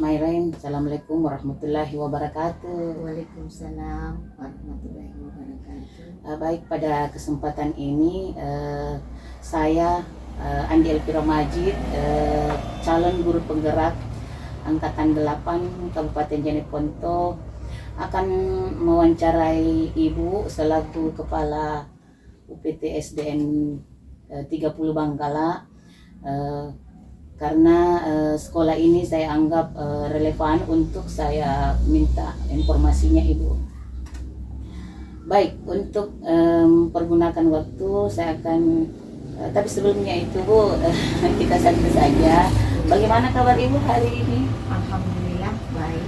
Bismillahirrahmanirrahim. Assalamualaikum warahmatullahi wabarakatuh. Waalaikumsalam warahmatullahi wabarakatuh. Baik, pada kesempatan ini saya Andi Elvira Majid, calon guru penggerak Angkatan 8 Kabupaten Jeneponto, akan mewawancarai Ibu selaku Kepala UPT SDN 30 Bangkala, karena sekolah ini saya anggap relevan untuk saya minta informasinya Ibu. Baik, untuk pergunakan waktu saya akan tapi sebelumnya itu Bu, kita santai saja. Bagaimana kabar Ibu hari ini? Alhamdulillah baik.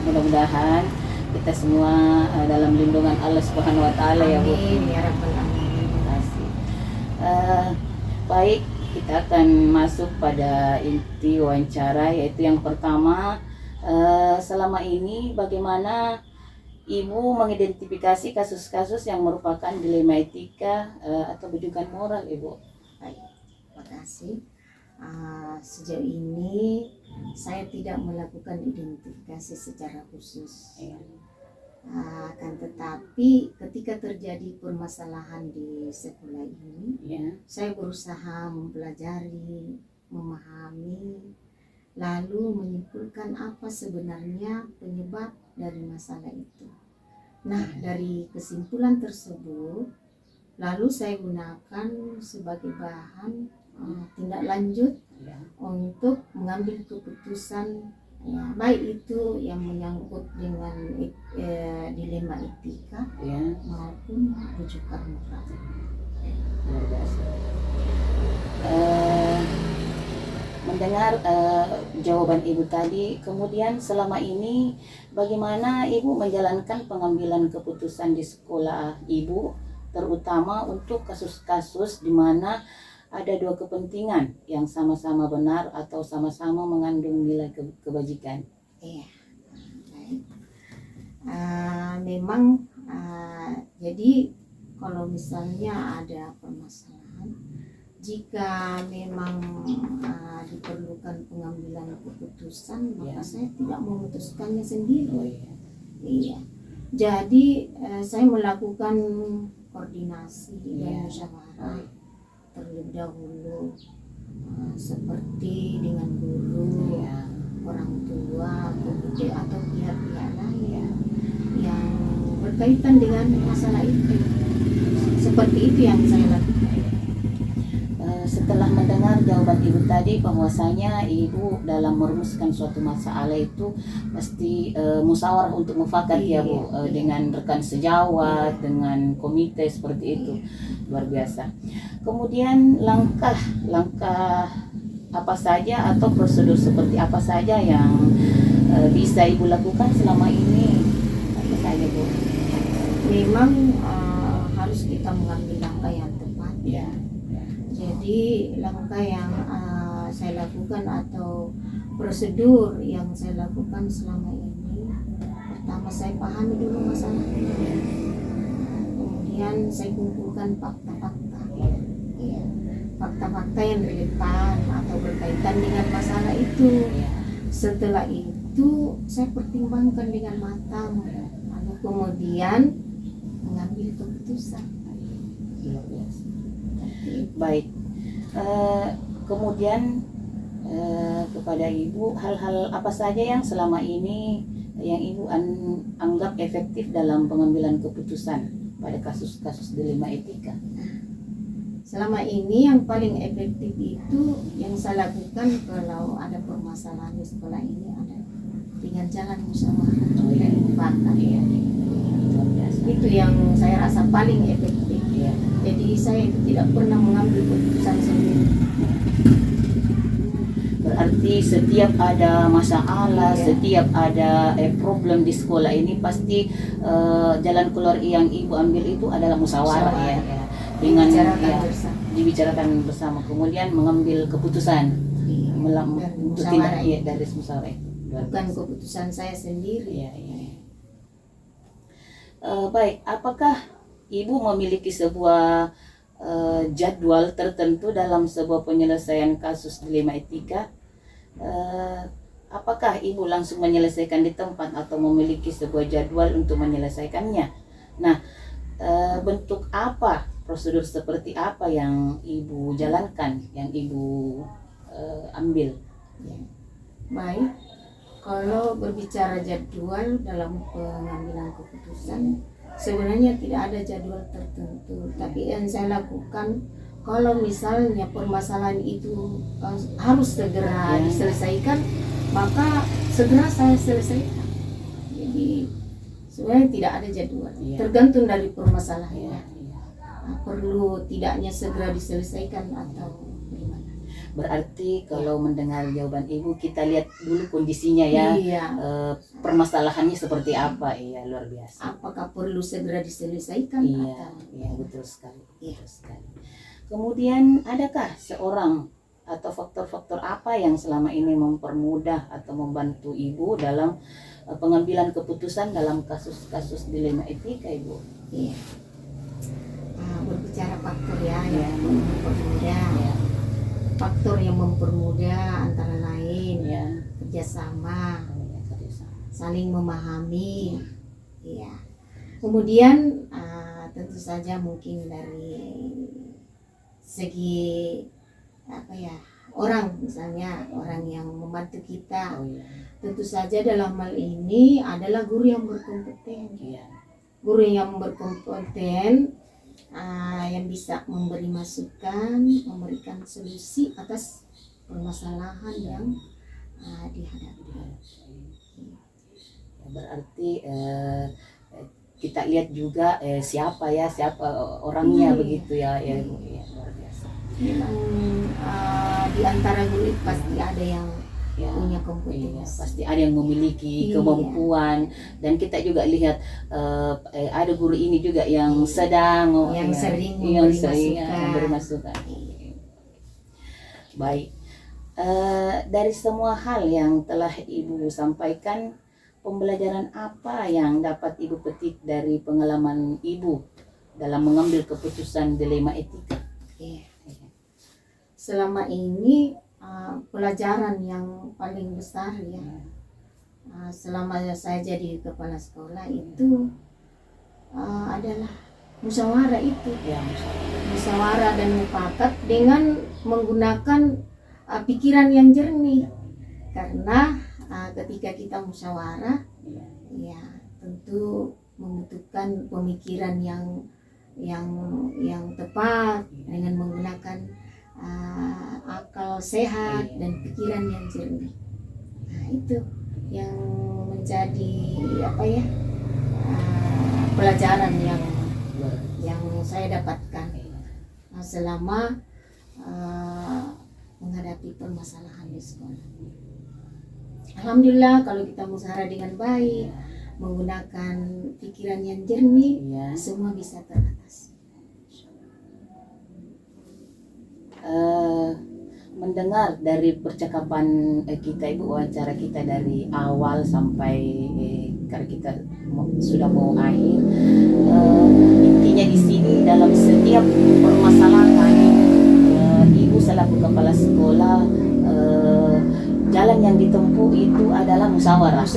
Mudah-mudahan kita semua dalam lindungan Allah Subhanahu wa taala ya Bu. Amin ya rabbal alamin. Terima kasih. Baik, kita akan masuk pada inti wawancara, yaitu yang pertama, selama ini bagaimana Ibu mengidentifikasi kasus-kasus yang merupakan dilema etika atau bidukan moral Ibu? Baik, terima kasih. Sejauh ini saya tidak melakukan identifikasi secara khusus. Akan tetapi ketika terjadi permasalahan di sekolah ini, saya berusaha mempelajari, memahami, lalu menyimpulkan apa sebenarnya penyebab dari masalah itu. Nah, dari kesimpulan tersebut, lalu saya gunakan sebagai bahan tindak lanjut untuk mengambil keputusan, ya, baik itu yang menyangkut dengan dilema etika maupun rujukan moral. Luar biasa. Mendengar jawaban Ibu tadi, kemudian selama ini bagaimana Ibu menjalankan pengambilan keputusan di sekolah Ibu, terutama untuk kasus-kasus di mana ada dua kepentingan yang sama-sama benar atau sama-sama mengandung nilai kebajikan? Iya, baik. Memang jadi kalau misalnya ada permasalahan, jika memang diperlukan pengambilan keputusan, maka saya tidak memutuskannya sendiri. Iya. Jadi saya melakukan koordinasi dan musyawarah terlebih dahulu, seperti dengan guru, orang tua, komite atau pihak-pihak lain yang berkaitan dengan masalah itu. Seperti itu yang saya lakukan. Setelah mendengar jawaban Ibu tadi, bahwasanya Ibu dalam merumuskan suatu masalah itu pasti musyawarah untuk mufakat ya Bu, dengan rekan sejawat, dengan komite seperti itu. Luar biasa. Kemudian langkah apa saja atau prosedur seperti apa saja yang bisa Ibu lakukan selama ini? Apa saja Bu? Memang harus kita mengambil langkah yang tepat. Jadi langkah yang saya lakukan atau prosedur yang saya lakukan selama ini, pertama saya pahami dulu masalahnya, kemudian saya kumpulkan fakta-fakta, fakta-fakta yang relevan atau berkaitan dengan masalah itu. Setelah itu saya pertimbangkan dengan matang, lalu kemudian mengambil keputusan. Baik, kemudian kepada Ibu, hal-hal apa saja yang selama ini yang Ibu anggap efektif dalam pengambilan keputusan pada kasus-kasus dilema etika? Selama ini yang paling efektif itu yang saya lakukan kalau ada permasalahan di sekolah ini ada dengan jalan musyawarah dan mufakat. Itu yang saya rasa paling efektif. Jadi saya tidak pernah mengambil keputusan sendiri. Berarti setiap ada masalah, setiap ada problem di sekolah ini pasti jalan keluar yang Ibu ambil itu adalah musyawarah dengan dibicarakan bersama, kemudian mengambil keputusan untuk tindak dari musyawarah. Bukan keputusan saya sendiri. Baik, apakah Ibu memiliki sebuah jadwal tertentu dalam sebuah penyelesaian kasus dilema etika? apakah ibu langsung menyelesaikan di tempat atau memiliki sebuah jadwal untuk menyelesaikannya? Nah, bentuk apa, prosedur seperti apa yang ibu jalankan, yang ibu ambil? Ya. Baik, kalau berbicara jadwal dalam pengambilan keputusan, sebenarnya tidak ada jadwal tertentu. Tapi yang saya lakukan, kalau misalnya permasalahan itu harus segera diselesaikan, maka segera saya selesaikan. Jadi sebenarnya tidak ada jadwal, tergantung dari permasalahannya. Perlu tidaknya segera diselesaikan atau bagaimana? Berarti kalau mendengar jawaban ibu, kita lihat dulu kondisinya ya. Iya. Permasalahannya seperti apa? Iya, luar biasa. Apakah perlu segera diselesaikan? Iya, Atau iya, betul sekali. Iya. Betul sekali. Kemudian adakah seorang atau faktor-faktor apa yang selama ini mempermudah atau membantu ibu dalam pengambilan keputusan dalam kasus-kasus dilema etika, ibu? Iya. Berbicara faktor ya, Iya. yang mempermudah. Ya, Faktor yang mempermudah antara lain ya, kerjasama, saling memahami, ya. Kemudian tentu saja mungkin dari segi apa ya, orang, misalnya orang yang membantu kita, oh iya, tentu saja dalam hal ini adalah guru yang berkompeten. iya, Guru yang berkompeten yang bisa memberi masukan, memberikan solusi atas permasalahan yang dihadapi. Berarti kita lihat juga siapa orangnya, begitu ya, ya, ya, luar biasa. Memang di antara guru itu pasti ada yang Ya, punya iya, kompetensi. pasti ada yang memiliki Iya. kemampuan, dan kita juga lihat ada guru ini juga yang sedang Yang sering yang memberi sering masukan. memberi masukan. Baik, dari semua hal yang telah ibu sampaikan, pembelajaran apa yang dapat ibu petik dari pengalaman ibu dalam mengambil keputusan dilema etika? Iya. Selama ini pelajaran yang paling besar ya, selama saya jadi kepala sekolah itu adalah musyawarah itu. Ya, Musyawarah dan mufakat dengan menggunakan pikiran yang jernih, karena ketika kita musyawarah ya tentu membutuhkan pemikiran yang tepat dengan menggunakan akal sehat dan pikiran yang jernih. Nah, itu yang menjadi apa ya, pelajaran yang saya dapatkan selama menghadapi permasalahan di sekolah. Alhamdulillah, kalau kita musyawarah dengan baik, menggunakan pikiran yang jernih, ya. semua bisa teratasi. Mendengar dari percakapan kita, ibu, wawancara kita dari awal sampai karena kita sudah mau akhir, intinya di sini dalam setiap permasalahan ibu selaku kepala sekolah, jalan yang ditempuh itu adalah musyawarah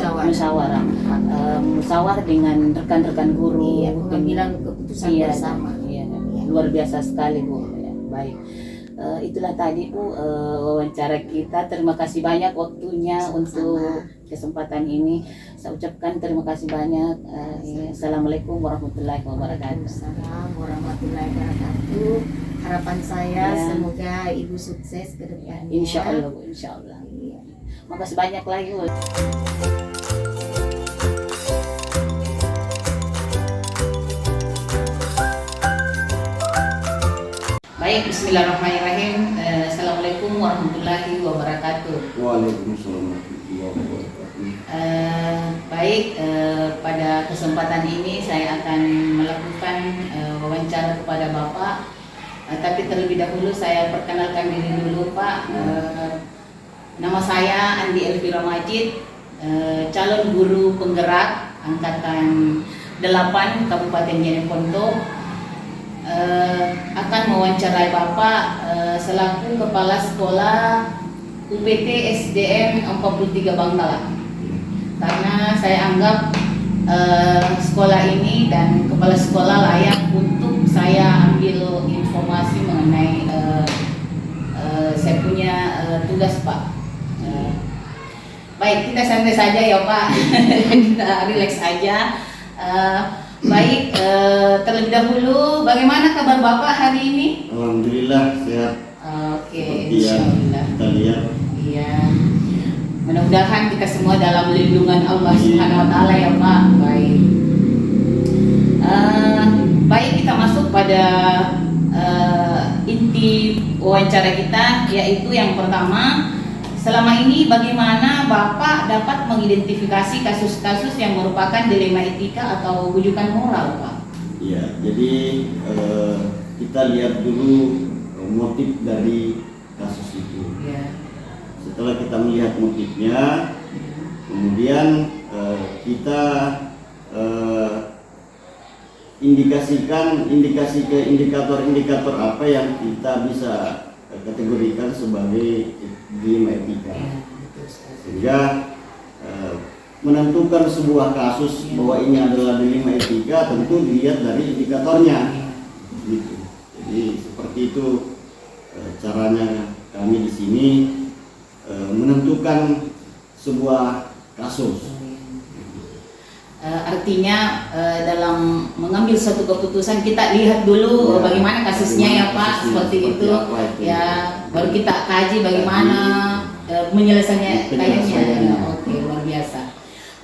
dengan rekan-rekan guru, Iya, pengambilan keputusan bersama. Iya, luar biasa sekali, Bu. Ya, baik. Itulah tadi, Bu, wawancara kita. Terima kasih banyak waktunya. Sama-sama. Untuk kesempatan ini. Saya ucapkan terima kasih banyak. Assalamualaikum warahmatullahi wabarakatuh. Waalaikumsalam warahmatullahi wabarakatuh. Harapan saya Ya. semoga ibu sukses ke depannya. Insya Allah, Bu, insya Allah. Iya. Makasih banyak lagi, Bu. Baik, bismillahirrahmanirrahim. Assalamualaikum warahmatullahi wabarakatuh. Waalaikumsalam warahmatullahi wabarakatuh. Baik, pada kesempatan ini saya akan melakukan wawancara kepada Bapak. Tapi terlebih dahulu saya perkenalkan diri dulu, Pak. Nama saya Andi Elvira Majid, calon guru penggerak angkatan 8 Kabupaten Jeneponto. Akan mewawancarai Bapak selaku kepala sekolah UPT SDM 43 Bangkalan. Karena saya anggap sekolah ini dan kepala sekolah layak untuk saya ambil informasi mengenai saya punya tugas, Pak. Baik, kita santai saja ya, Pak. Kita relax aja. Baik, terlebih dahulu bagaimana kabar Bapak hari ini? Alhamdulillah sehat. Oke, Seperti yang insyaallah. kita lihat. Iya. Mudah-mudahan kita semua dalam lindungan Allah Subhanahu wa taala ya, Pak. Baik. Baik, kita masuk pada inti wawancara kita, yaitu yang pertama, selama ini bagaimana Bapak dapat mengidentifikasi kasus-kasus yang merupakan dilema etika atau rujukan moral, Pak? Ya, jadi kita lihat dulu motif dari kasus itu. Ya. Setelah kita melihat motifnya, kemudian kita indikasikan indikator-indikator apa yang kita bisa kategorikan sebagai dilema etika, sehingga menentukan sebuah kasus bahwa ini adalah dilema etika tentu dilihat dari indikatornya, gitu. Jadi seperti itu caranya kami di sini menentukan sebuah kasus. Artinya dalam mengambil suatu keputusan kita lihat dulu Ya, bagaimana kasusnya ya, Pak, kasusnya seperti itu. apa itu. Ya, baru kita kaji bagaimana penyelesaiannya kayaknya. Oke, luar biasa.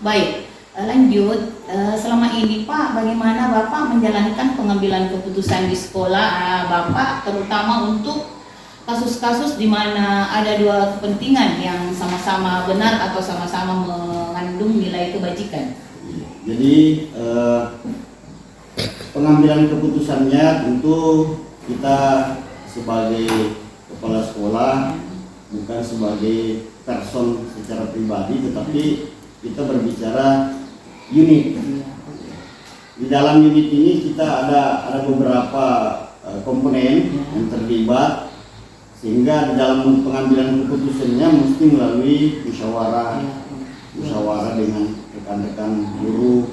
Baik, lanjut. Selama ini Pak, bagaimana Bapak menjalankan pengambilan keputusan di sekolah Bapak, terutama untuk kasus-kasus di mana ada dua kepentingan yang sama-sama benar atau sama-sama mengandung nilai kebajikan? Jadi pengambilan keputusannya tentu kita sebagai kepala sekolah, bukan sebagai person secara pribadi, tetapi kita berbicara unit. Di dalam unit ini kita ada beberapa komponen yang terlibat, sehingga di dalam pengambilan keputusannya mesti melalui musyawarah dengan rekan-rekan guru.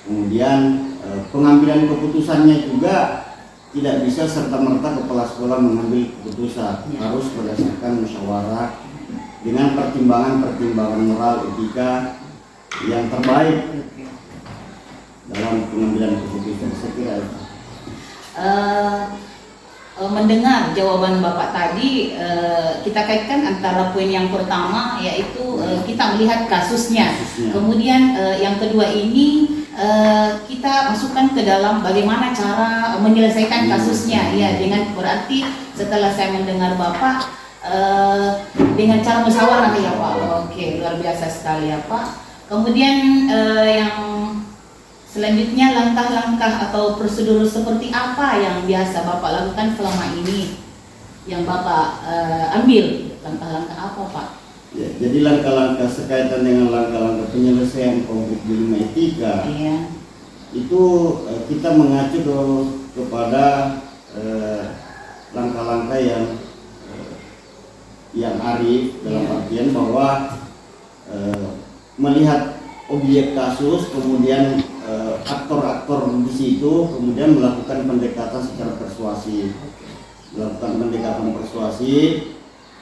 Kemudian pengambilan keputusannya juga tidak bisa serta-merta kepala sekolah mengambil keputusan, harus berdasarkan musyawarah dengan pertimbangan moral etika yang terbaik dalam pengambilan keputusan. Saya kira itu. Mendengar jawaban Bapak tadi, kita kaitkan antara poin yang pertama yaitu kita melihat kasusnya. Kemudian yang kedua ini kita masukkan ke dalam bagaimana cara menyelesaikan kasusnya. Ya, dengan berarti setelah saya mendengar Bapak dengan cara musyawarah ya, Pak. Oke, luar biasa sekali ya, Pak. Kemudian yang selanjutnya, langkah-langkah atau prosedur seperti apa yang biasa Bapak lakukan selama ini, yang Bapak ambil? Langkah-langkah apa, Pak? Ya, jadi langkah-langkah sekaitan dengan langkah-langkah penyelesaian konflik dilema etika, Iya. itu kita mengacu kepada langkah-langkah yang arif, dalam artian bahwa melihat objek kasus, kemudian aktor-aktor di situ, kemudian melakukan pendekatan secara persuasif.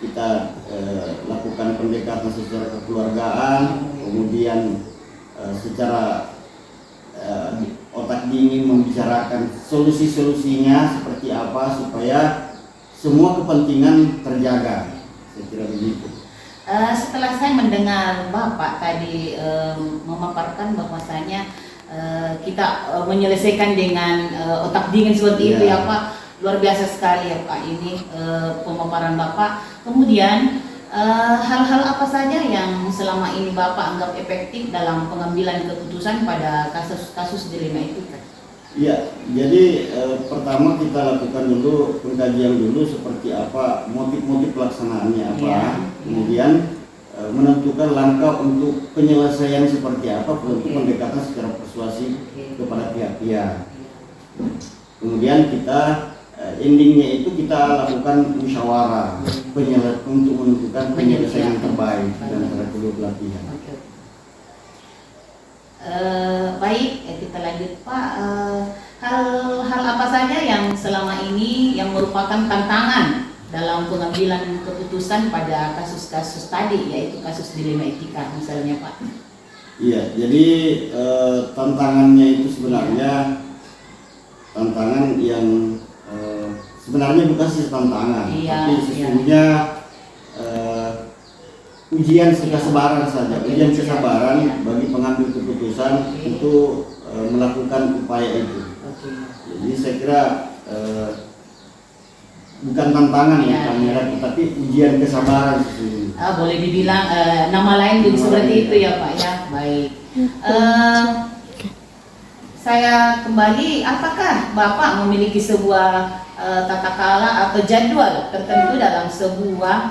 Kita lakukan pendekatan secara kekeluargaan, kemudian secara otak dingin membicarakan solusi-solusinya seperti apa supaya semua kepentingan terjaga. Saya kira begitu. Setelah saya mendengar Bapak tadi memaparkan bahwasanya kita menyelesaikan dengan otak dingin seperti itu ya, Pak. Luar biasa sekali ya, Pak, ini pemaparan Bapak. Kemudian hal-hal apa saja yang selama ini Bapak anggap efektif dalam pengambilan keputusan pada kasus-kasus dilema etika? Iya, jadi pertama kita lakukan dulu pengkajian dulu seperti apa motif-motif pelaksanaannya apa, kemudian menentukan langkah untuk penyelesaian seperti apa, pendekatan secara persuasif kepada pihak-pihak. Kemudian kita endingnya itu kita lakukan musyawarah. untuk menentukan penyelesaian Penyelesaian. terbaik di antara kedua belah pihak. Oke. Baik, kita lanjut Pak. Hal apa saja yang selama ini yang merupakan tantangan dalam pengambilan keputusan pada kasus-kasus tadi, yaitu kasus dilema etika misalnya Pak? Iya, jadi tantangannya itu sebenarnya tantangan yang sebenarnya bukan sih tantangan, Iya, tapi sesungguhnya ujian kesabaran saja, ujian kesabaran Iya. bagi pengambil keputusan Oke. untuk melakukan upaya itu. Oke. Jadi saya kira bukan tantangan Iya, ya, iya. tapi ujian kesabaran sesungguhnya. Boleh dibilang nama lain juga Nama seperti lain, itu ya Pak ya. Baik. Saya kembali, apakah Bapak memiliki sebuah tata kala atau jadwal tertentu dalam sebuah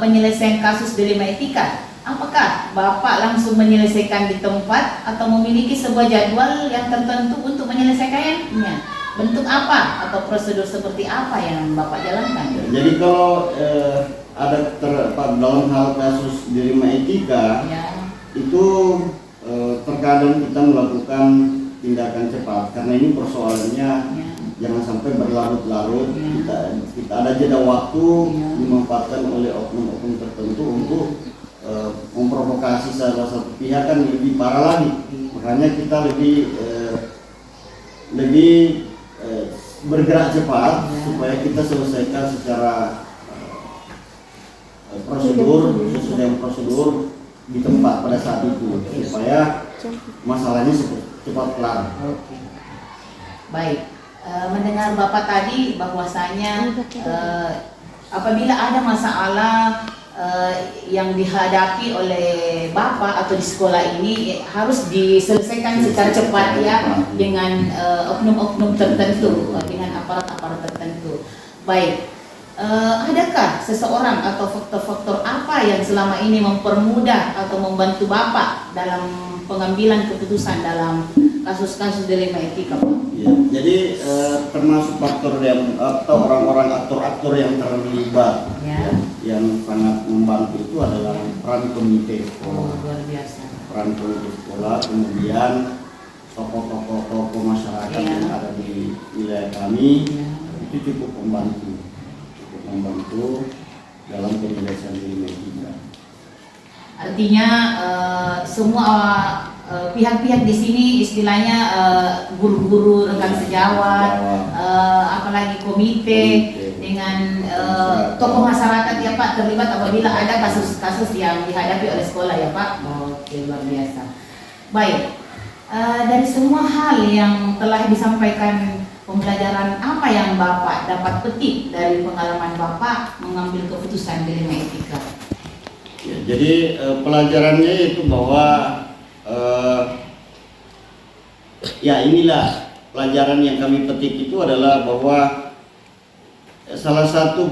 penyelesaian kasus dilema etika? Apakah Bapak langsung menyelesaikan di tempat atau memiliki sebuah jadwal yang tertentu untuk menyelesaikannya? Bentuk apa atau prosedur seperti apa yang Bapak jalankan? Ya, jadi kalau ada dalam hal kasus dilema etika Ya, itu terkadang kita melakukan tindakan cepat karena ini persoalannya ya. jangan sampai berlarut-larut. Ya. Kita ada jeda waktu Ya. dimanfaatkan oleh oknum-oknum tertentu untuk memprovokasi salah satu pihak kan lebih parah lagi. Makanya kita lebih bergerak cepat Ya. supaya kita selesaikan secara prosedur sesuai dengan prosedur di tempat pada saat itu supaya masalahnya cepat kelar. Oke. Baik. Mendengar Bapak tadi bahwasanya apabila ada masalah yang dihadapi oleh Bapak atau di sekolah ini harus diselesaikan secara cepat ya dengan oknum-oknum tertentu, dengan aparat-aparat tertentu. Baik. Adakah seseorang atau faktor-faktor apa yang selama ini mempermudah atau membantu Bapak dalam pengambilan keputusan dalam kasus-kasus dilema etika, Pak? Ya, jadi termasuk faktor yang atau orang-orang aktor-aktor yang terlibat Ya. yang sangat membantu itu adalah peran komite Oh, sekolah, luar biasa. peran komite sekolah, kemudian tokoh-tokoh masyarakat Ya. yang ada di wilayah kami Ya. itu cukup membantu dalam penyelesaian dilema etika. Artinya semua pihak-pihak di sini istilahnya guru-guru, rekan sejawat, apalagi komite dengan tokoh masyarakat ya Pak terlibat apabila ada kasus-kasus yang dihadapi oleh sekolah ya Pak. Oke, luar biasa. Baik, dari semua hal yang telah disampaikan, pembelajaran apa yang Bapak dapat petik dari pengalaman Bapak mengambil keputusan dilema etika? Ya, jadi pelajarannya itu bahwa ya inilah pelajaran yang kami petik itu adalah bahwa salah satu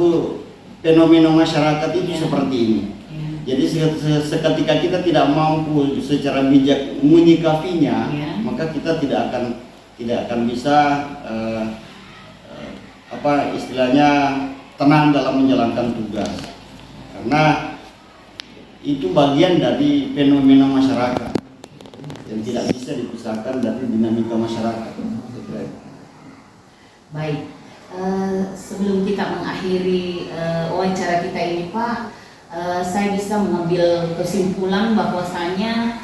fenomena masyarakat itu seperti ini. Jadi seketika kita tidak mampu secara bijak menyikapinya, maka kita tidak akan bisa istilahnya tenang dalam menjalankan tugas. Karena itu bagian dari fenomena masyarakat yang tidak bisa dipisahkan dari dinamika masyarakat. Baik, sebelum kita mengakhiri wawancara kita ini Pak, saya bisa mengambil kesimpulan bahwasanya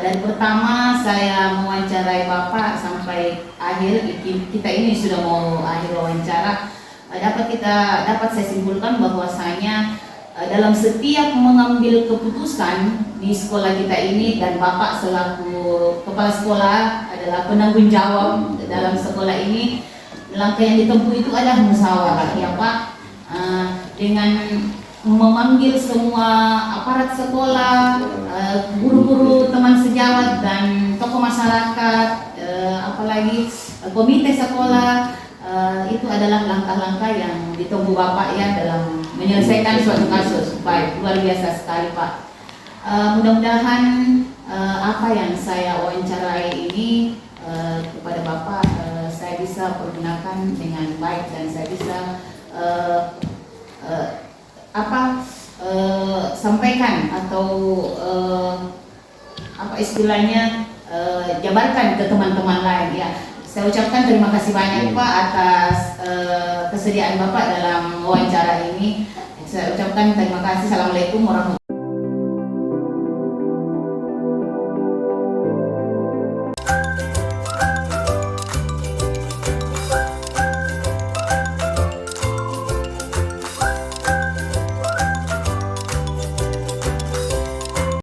dari pertama saya mewawancarai Bapak sampai akhir kita ini sudah mau akhir wawancara, dapat saya simpulkan bahwasanya dalam setiap mengambil keputusan di sekolah kita ini dan Bapak selaku kepala sekolah adalah penanggung jawab dalam sekolah ini, langkah yang ditempuh itu adalah musyawarah ya Pak, dengan memanggil semua aparat sekolah, guru-guru, teman sejawat dan tokoh masyarakat, apalagi komite sekolah. Itu adalah langkah-langkah yang ditempuh Bapak ya dalam menyelesaikan suatu kasus. Baik, luar biasa sekali Pak. Mudah-mudahan apa yang saya wawancarai ini kepada Bapak saya bisa pergunakan dengan baik dan saya bisa sampaikan atau apa istilahnya jabarkan ke teman-teman lain ya. Saya ucapkan terima kasih banyak Pak atas kesediaan Bapak dalam wawancara ini. Saya ucapkan terima kasih. Assalamualaikum warahmatullahi wabarakatuh.